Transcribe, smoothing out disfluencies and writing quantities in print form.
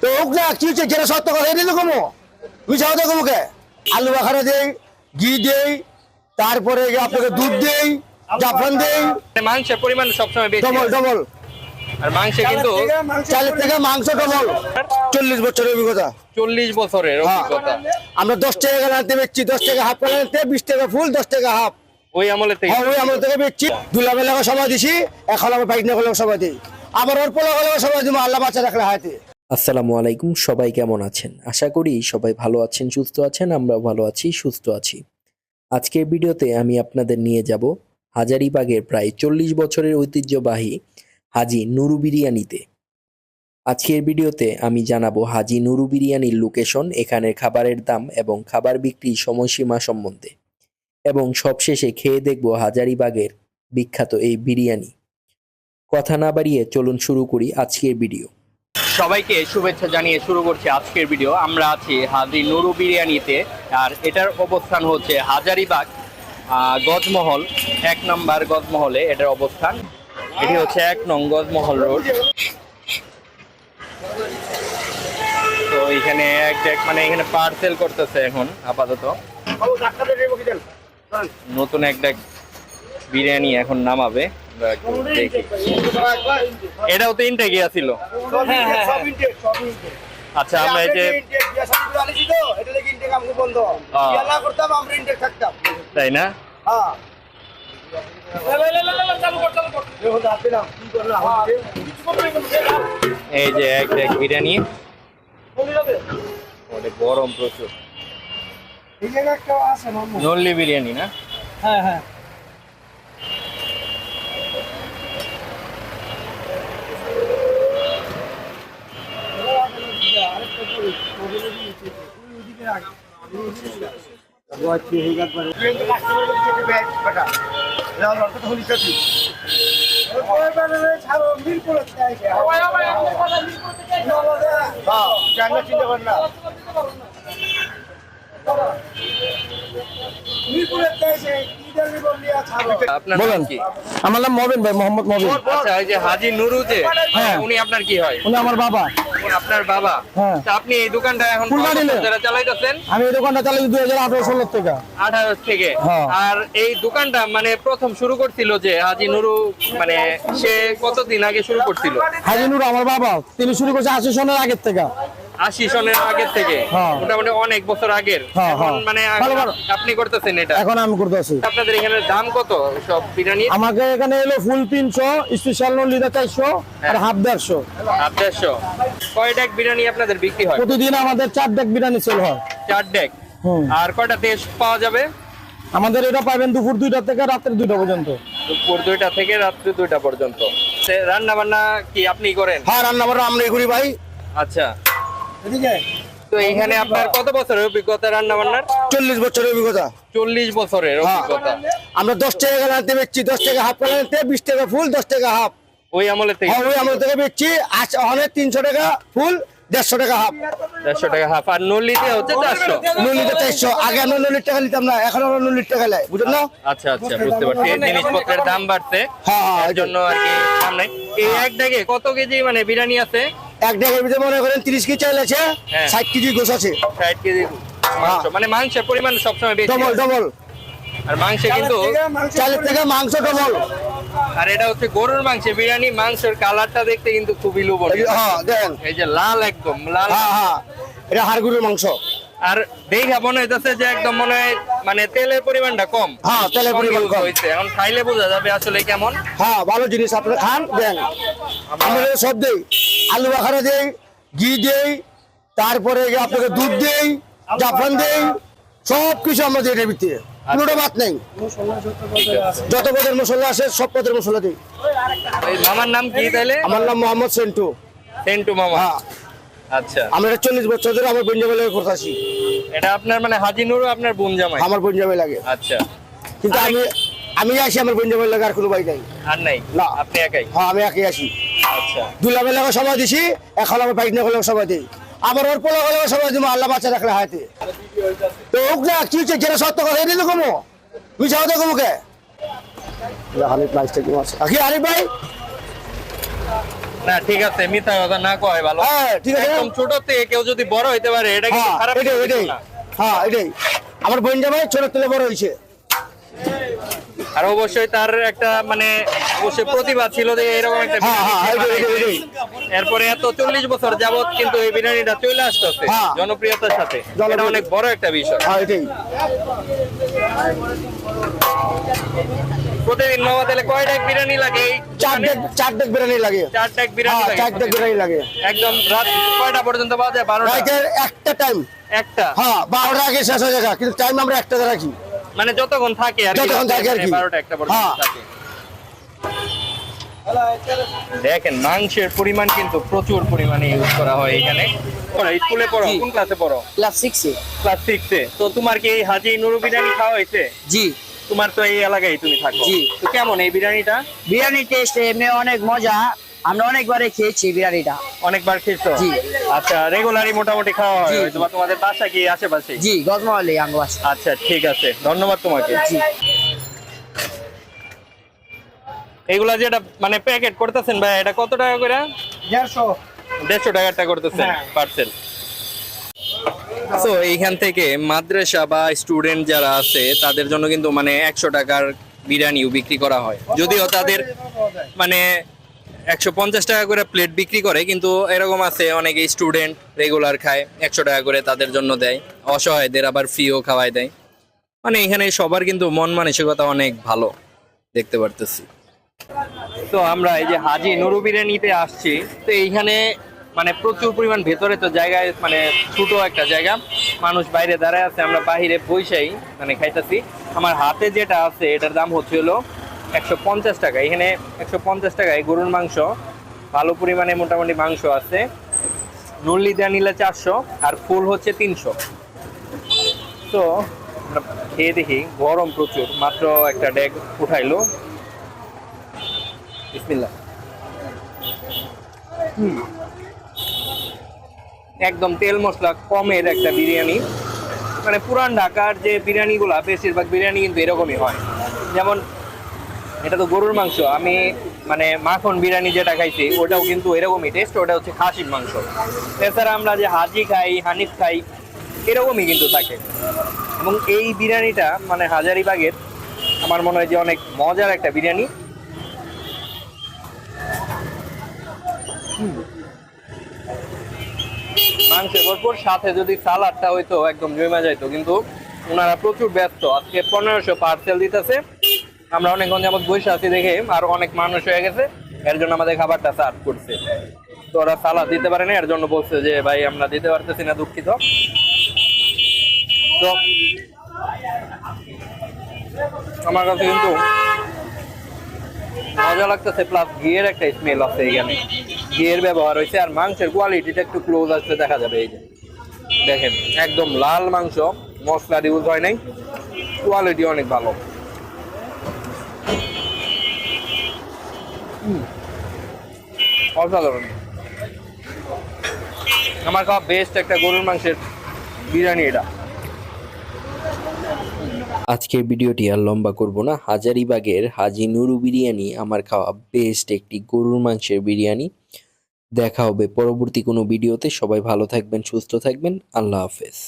তো ওগুলা কি হচ্ছে যেটা সত্য কথা এটা তো কমো মিশা কথা কমুকে আলু বাখারা দেই ঘি দেই তারপরে আপনাকে দুধ দেই জাফরান দেই মাংসের পরিমাণ সবসময় বেশি ডবল ডবল আর মাংসে কিন্তু চালের থেকে মাংস ডবল 40 বছরের অভিজ্ঞতা 40 বছরের অভিজ্ঞতা। আমরা 10 টাকা আনতে বেচছি 10 টাকা হাফ করে আনতে 20 টাকা ফুল 10 টাকা হাফ ওই আমলে থেকে ওই আমল থেকে বেচছি দুলাবেলা সময় দিছি এখন আমার বাইক না করলেও সময় দিই আবার ওর পোলা করলেও সময় দিব আল্লাহ বাচ্চা রাখলে হাতে। আসসালামু আলাইকুম, সবাই কেমন আছেন? আশা করি সবাই ভালো আছেন, সুস্থ আছেন। আমরাও ভালো আছি, সুস্থ আছি। আজকের ভিডিওতে আমি আপনাদের নিয়ে যাব হাজারীবাগের প্রায় 40 বছরের ঐতিহ্যবাহী হাজি নুরু বিরিয়ানিতে। আজকের ভিডিওতে আমি জানাবো হাজি নুরু বিরিয়ানির লোকেশন, এখানের খাবারের দাম এবং খাবার বিক্রির সময়সীমা সম্বন্ধে, এবং সবশেষে খেয়ে দেখব হাজারীবাগের বিখ্যাত এই বিরিয়ানি। কথা না বাড়িয়ে চলুন শুরু করি আজকের ভিডিও। সবাইকে শুভেচ্ছা জানিয়ে শুরু করছি আজকের ভিডিও। আমরা আছি হাজি নুরু বিরিয়ানিতে, আর এটার অবস্থান হচ্ছে হাজারীবাগ গজমহল, 1 নম্বর গজমহলে এটার অবস্থান। এটি হচ্ছে 1 নং গজমহল রোড। তো এখানে মানে এখানে পার্সেল করতেছে এখন আপাতত। নতুন একটা বিরিয়ানি এখন নামাবে। দেখি এটাও তো ইনটেক ছিল। আচ্ছা, আমরা এই যে তাই না, এই যে এক বিরিয়ানি গরম প্রচুর। নল্লি বিরিয়ানি না? হ্যাঁ হ্যাঁ চিন্তা করেন না আপনার নাম কি? আমার নাম মবিন ভাই, মোহাম্মদ মবিন। আচ্ছা, এই যে হাজি নুরু যে, হ্যাঁ, উনি আপনার কি হয়? উনি আমার বাবা। আপনার বাবা? হ্যাঁ। তা আপনি এই দোকানটা এখন যারা চালাইতেছেন? আমি এই দোকানটা চালাই 2018-16 থেকে। 18 থেকে। হ্যাঁ। আর এই দোকানটা মানে প্রথম শুরু করছিল যে হাজি নুরু, মানে সে কতদিন আগে শুরু করছিল? হাজি নুরু আমার বাবা, তিনি শুরু করছে 80 সনের আগের থেকে। 80 সনের আগের থেকে? হ্যাঁ। মোটামুটি অনেক বছর আগের। হ্যাঁ, এখন হ্যাঁ। মানে আপনি করতেছেন এটা? এখন আমি করতেছি। আপনাদের এখানে দাম কত সব বিরিয়ানি? আমাকে এখানে এলো ফুল 300, স্পেশাল নলিদা 400 আর হাফ 150। 150। কয় ডেক বিরিয়ানি আপনাদের বিক্রি হয়? প্রতিদিন আমাদের 4 ডেক বিরিয়ানি সেল হয়। 4 ডেক। আর কয়টা দেশ পাওয়া যাবে? আমাদের এটা পাবেন দুপুর 2টা থেকে রাত্রে 2টা পর্যন্ত। দুপুর 2টা থেকে রাত্রি 2টা পর্যন্ত। রান্না বান্না কি আপনি করেন? হ্যাঁ, রান্না বান্না আমরাই করি ভাই। আচ্ছা, তো এখানে আপনার কত বছরের অভিজ্ঞতা রান্না বান্নার? 40 বছরের অভিজ্ঞতা। 40 বছরের অভিজ্ঞতা। আমরা 10 টাকা আনতে বেচছি 10 টাকা হাফ করে আনতে 20 টাকা ফুল 10 টাকা হাফ। ওই আমলে থেকে? ওই আমল থেকে বেচছি। আচ্ছা, অনেক 300 টাকা ফুল 150 টাকা হাফ। 150 টাকা হাফ। আর নলিতে হচ্ছে 400। নলিতে 400। আগে আমরা নলির টাকা নিতাম না, এখন আমরা নলির টাকা লাই, বুঝলেন না? আচ্ছা আচ্ছা, বুঝতে পারছি। এই জিনিসপত্রের দাম বাড়ছে, হ্যাঁ, এর জন্য আর কি দাম নাই। এই এক ডেকে কত কেজি মানে বিরিয়ানি আছে? এক ডেকের ভিতরে মনে করেন 30 কেজি চাল আছে, হ্যাঁ। 60 কেজি গোশ আছে। 60 কেজি মাংস, মানে মাংসের পরিমাণ সবসময় বেশি। Double double. আর মাংসে কিন্তু চালের থেকে মাংস ডবল। আর এটা হচ্ছে গরুর মাংসের বিরিয়ানি। মাংসের কালারটা দেখতে কিন্তু খুবই লোভনীয়। হ্যাঁ, দেখেন, এই যে লাল, একদম লাল। হ্যাঁ হ্যাঁ, এটা হাড় গরুর মাংস। আর দেখা মনে হইতেছে যে একদম মনে হয় মানে তেলের পরিমাণটা কম। হ্যাঁ, তেলের পরিমাণ কম হইছে। এখন খাইলে বোঝা যাবে আসলে কেমন। হ্যাঁ, ভালো জিনিস আপনি খান, দেন। আমরা সব দেই, আলু বাখারা দেই, ঘি দেই, তারপরে আপনাকে দুধ দেই, জাফরান দেই, সব কিছু আমরা দিই এটার ভিতরে, কোনোটা বাদ নেই। যত পদের মশলা আছে সব পদের মশলা দিই। এই মামার নাম কি তাইলে? আমার নাম মোহাম্মদ সেন্টু। সেন্টু মামা? হ্যাঁ। আচ্ছা, আমরা 40 বছর ধরে আমার পঞ্জাবে করতেছি। এটা আপনার মানে হাজি নুরু আপনার বোন জামাই? আমার পঞ্জাবে লাগে। আচ্ছা, কিন্তু আমি আসি, আমার পঞ্জাবে লাগে, আর কোনো ভাই নাই। আর নাই? না, আপনি একাই? হ্যাঁ, আমি একাই আসি। আচ্ছা, দুলাবেলা সময় দিছি, এখন আমার বাইক না করলেও সময় দিই, আবার ওর পোলা করলেও সময় দিব আল্লাহ বাচ্চা রাখলে হাতে। তো ওগুলা কি হচ্ছে যেটা সত্য কথা এটা তো কমো মিশা কথা কমুকে হানিফ প্রাইসটা কি আছে আখি হানিফ ভাই না ঠিক আছে, মিথ্যা কথা না কয় ভালো। হ্যাঁ ঠিক আছে। একদম ছোট থেকে কেউ যদি বড় হইতে পারে এটা কিন্তু হ্যাঁ খারাপ এটাই কিছু এটাই না। হ্যাঁ এটাই আমার বোন জামাই ছোট থেকে বড় হয়েছে। আর অবশ্যই তার একটা মানে অবশ্যই প্রতিভা ছিল যে এরকম একটা হ্যাঁ, হ্যাঁ, বিরিয়ানি এটাই, এটাই, বানাইছে। এরপরে এত 40 বছর যাবত কিন্তু এই বিরিয়ানিটা চলে আসতেছে হ্যাঁ। জনপ্রিয়তার সাথে। জনপ্রিয়। এটা অনেক বড় একটা বিষয়। হ্যাঁ এটাই। প্রতিদিন মামা তাহলে কয় ডেক বিরিয়ানি লাগে এই চার ডেক বিরিয়ানি লাগে। 4 ডেক বিরিয়ানি হ্যাঁ লাগে 4 ডেক বিরিয়ানি লাগে। একদম রাত কয়টা পর্যন্ত পাওয়া যায়? 12টা রাতের একটা টাইম। একটা হ্যাঁ 12টা আগে শেষ হয়ে যায় কিন্তু টাইম আমরা একটাতে রাখি। মানে যতক্ষণ থাকে আর কি, যতক্ষণ থাকে আর কি। 12টা একটা পর্যন্ত হ্যাঁ। থাকে। দেখেন মাংসের পরিমাণ কিন্তু প্রচুর পরিমাণে ইউজ করা হয় এখানে। তোমরা স্কুলে পড়ো? কোন ক্লাসে পড়ো? ক্লাস 6 এ। ক্লাস 6 এ। তো তোমার কি এই হাজি নুরু বিরিয়ানি খাওয়া হয়েছে? জি, তোমার তো এই এলাকায় তুমি থাকো। জি। তো কেমন এই বিরিয়ানিটা? বিরিয়ানি টেস্ট এমনি অনেক মজা, আমরা অনেকবারে খেয়েছি বিরিয়ানিটা। অনেকবার খেয়েছো? জি। আচ্ছা, রেগুলারই মোটামুটি খাওয়া হয় জি, হয়তো বা তোমাদের বাসা কি আশেপাশে? জি, গজমহলে আঙ্গ বাসা। আচ্ছা ঠিক আছে, ধন্যবাদ তোমাকে। জি। এগুলা যেটা মানে প্যাকেট করতেছেন ভাই, এটা কত টাকা করে? 150 টাকাটা করতেছেন পার্সেল। তো এইখান থেকে মাদ্রাসা বা স্টুডেন্ট যারা আছে তাদের জন্য কিন্তু মানে 100 টাকার বিরিয়ানিও বিক্রি করা হয়। যদিও তাদের মানে 150 টাকা করে প্লেট বিক্রি করে, কিন্তু এরকম আছে অনেকে স্টুডেন্ট রেগুলার খায়, 100 টাকা করে তাদের জন্য দেয়। অসহায়দের আবার ফ্রিও খাওয়ায় দেয়। মানে এখানে সবার কিন্তু মন মানসিকতা অনেক ভালো দেখতে পারতেছি। তো আমরা এই যে হাজি নুরু বিরিয়ানিতে আসছি, তো এইখানে মানে প্রচুর পরিমাণ ভেতরে তো জায়গায় মানে ছোট একটা জায়গা, মানুষ বাইরে দাঁড়ায় আছে, আমরা বাইরে বইসাই মানে খাইতেছি। আমার হাতে যেটা আছে এটার দাম হচ্ছে হলো 150 টাকা। এখানে 150 টাকায় গরুর মাংস ভালো পরিমাণে মোটামুটি মাংস আছে। নল্লি দেওয়া নিলে 400 আর ফুল হচ্ছে 300। তো আমরা খেয়ে দেখি, গরম প্রচুর, মাত্র একটা ডেক উঠাইলো। বিসমিল্লাহ। একদম তেল মশলা কমের একটা বিরিয়ানি। মানে পুরান ঢাকার যে বিরিয়ানিগুলা, বেশিরভাগ বিরিয়ানি কিন্তু এরকমই হয়। যেমন এটা তো গরুর মাংস, আমি মানে মাখন বিরিয়ানি যেটা খাইছি ওটাও কিন্তু এরকমই টেস্ট, ওটা হচ্ছে খাসির মাংস। এছাড়া আমরা যে হাজি খাই, হানিফ খাই, এরকমই কিন্তু থাকে। এবং এই বিরিয়ানিটা মানে হাজারীবাগের আমার মনে হয় যে অনেক মজার একটা বিরিয়ানি। মাংসের ভরপুর, সাথে যদি সালাডটা হইতো একদম জমে যাইতো, কিন্তু ওনারা প্রচুর ব্যস্ত। আজকে 1500 পার্সেল দিতেছে, আমরা অনেকক্ষণ যাবত বসে আছি দেখে আর অনেক মানুষ হয়ে গেছে, এর জন্য আমাদের খাবারটা সার্ভ করছে। তো ওরা সালাদ দিতে পারে না, এর জন্য বলছে যে ভাই আমরা দিতে পারতেছি না, দুঃখিত। তো আমার কাছে কিন্তু মজা লাগতেছে, প্লাস ঘিয়ের একটা স্মেল আছে এখানে, ঘিয়ের ব্যবহার হয়েছে। আর মাংসের কোয়ালিটিটা একটু ক্লোজ আসলে দেখা যাবে। এই যে দেখেন একদম লাল মাংস, মশলা ইউজ হয় নাই, কোয়ালিটি অনেক ভালো। অসাধারণ, আমার খাওয়া বেস্ট একটা গরুর মাংসের বিরিয়ানি এটা। আজকের ভিডিওটি আর লম্বা করব না। হাজারীবাগের হাজি নুরু বিরিয়ানি আমার খাওয়া বেস্ট একটি গরুর মাংসের বিরিয়ানি। দেখা হবে পরবর্তী কোনো ভিডিওতে। সবাই ভালো থাকবেন, সুস্থ থাকবেন। আল্লাহ হাফেজ।